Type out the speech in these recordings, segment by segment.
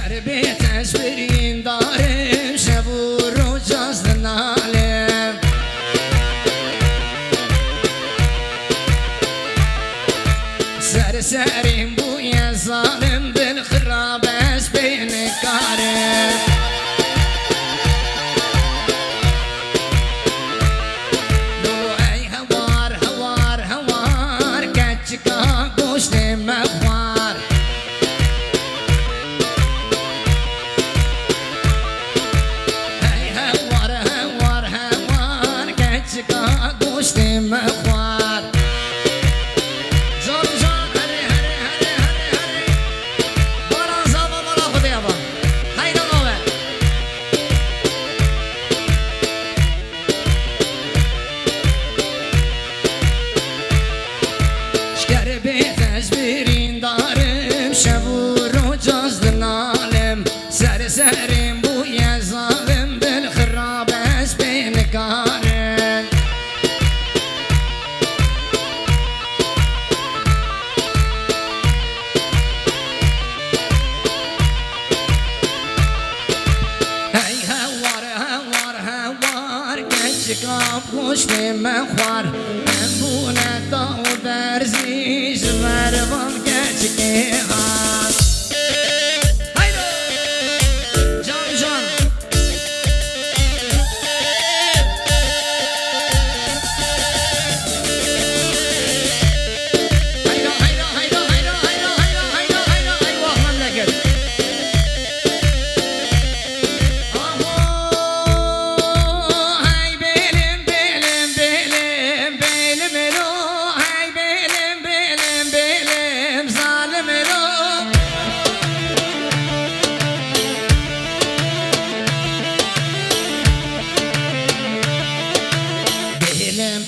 شکر به تصویرین دارم شب و روز از نالم سرسریم بوی ظالم دل خراب از بین کارم لولو ای هوار هوار هوار کچکا گوشت مخوار ای هوار هوار هوار کچکا گوشت مخوار سرسریم بوی ظالم دل خراب از بین کارم ای هوار هوار هوار کچکا پشت مخوار بونه داو برزیش مروان کچکی هار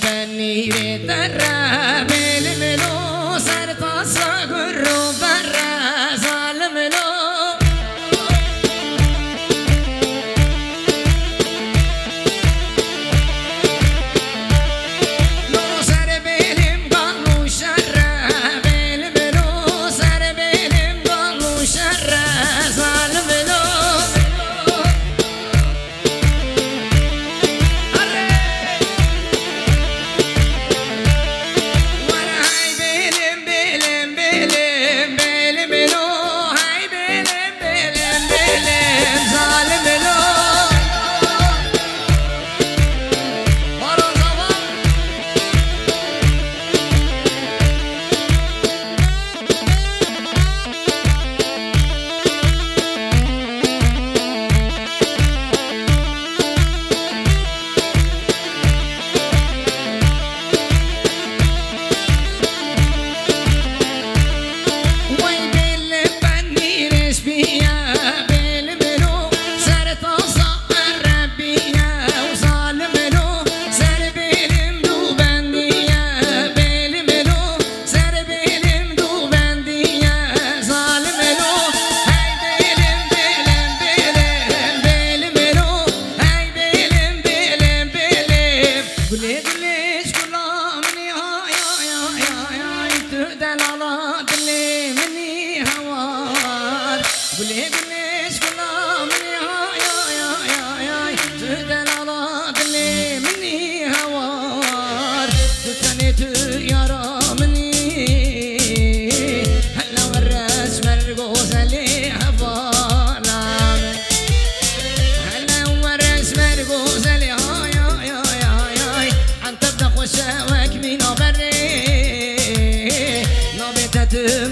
پنیر درا میل ملو سر تا ساگر رو برا ظالم لو لو سر بیلم قانو شر بیل ملو سر بیلم قانو شر ظالم لو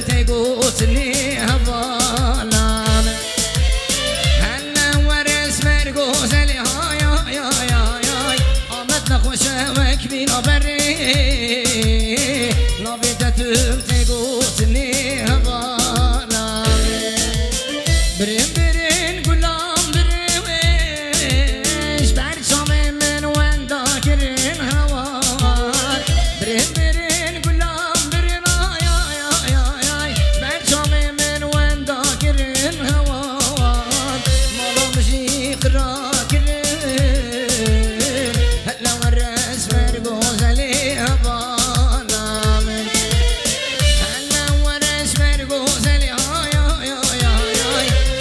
تقوتني هضالان هلا ورس مرقوز لي هاي هاي هاي هاي قامت نخوشك بينا بري نبيتتم تقوتني هضالان برين برين قلام بريش بعد شامي من وين ذاكرين هوار برين برين قلام برين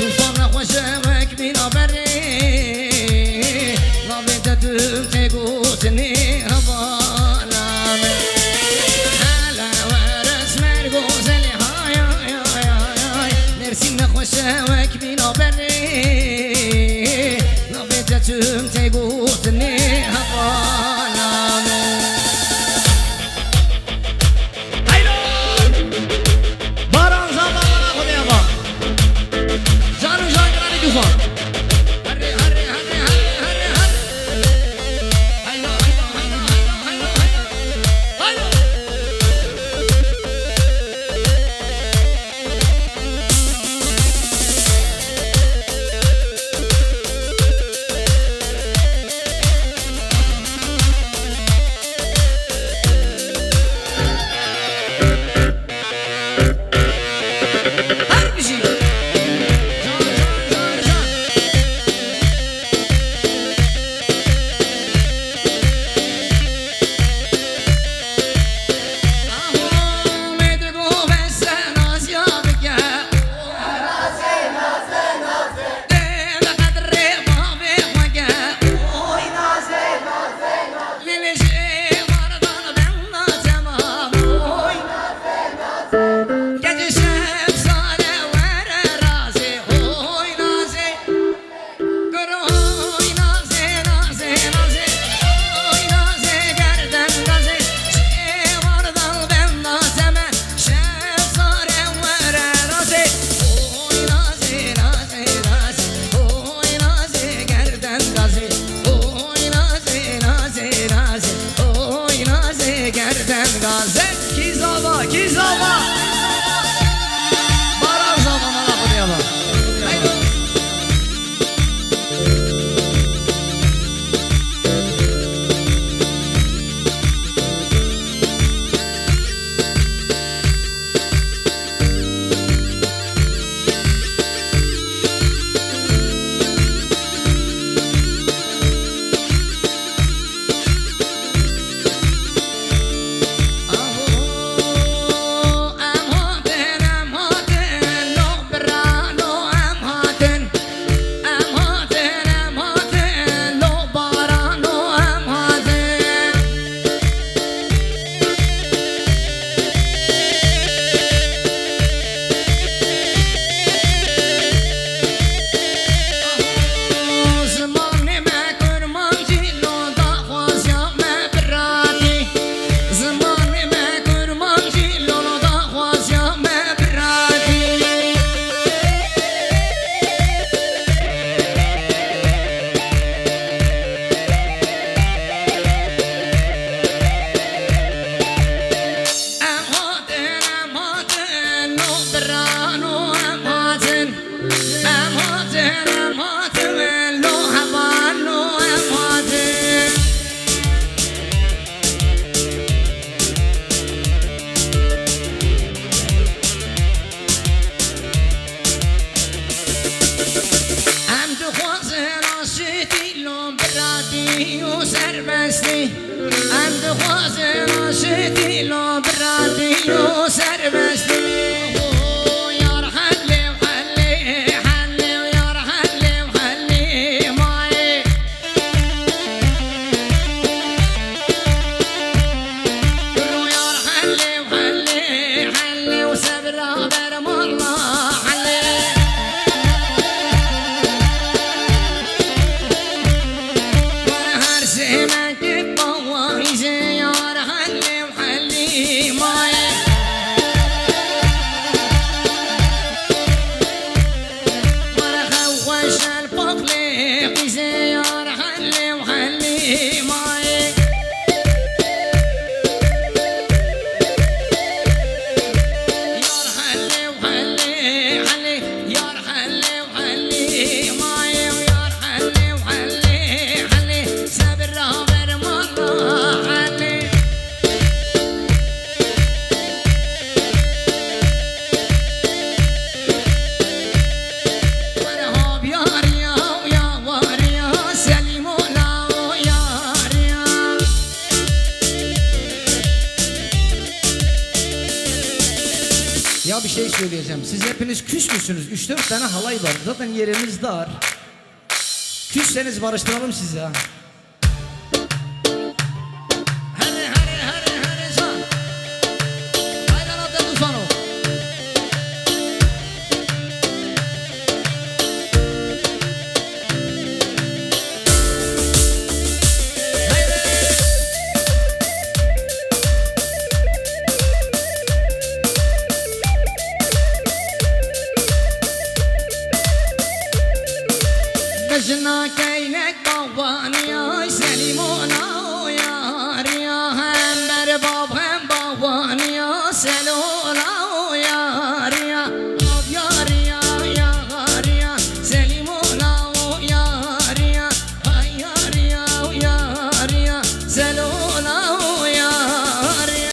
طوفان جتم تگوتنی هوالام حالا ورس مرگوزلی های های های های نرسی نخوشه وک بینا بری نبی جتم تگوتنی هوالام باران زمان بنا خودی آقا جانو جان کرانی دوفان Ya bir şey söyleyeceğim. Siz hepiniz küs müsünüz? 3-4 tane halay var. Zaten yeriniz dar. Küsseniz barıştıralım sizi ha. Tırnak eylek bağvan ya Selimona o yar ya. Hem berbab hem bağvan ya Selo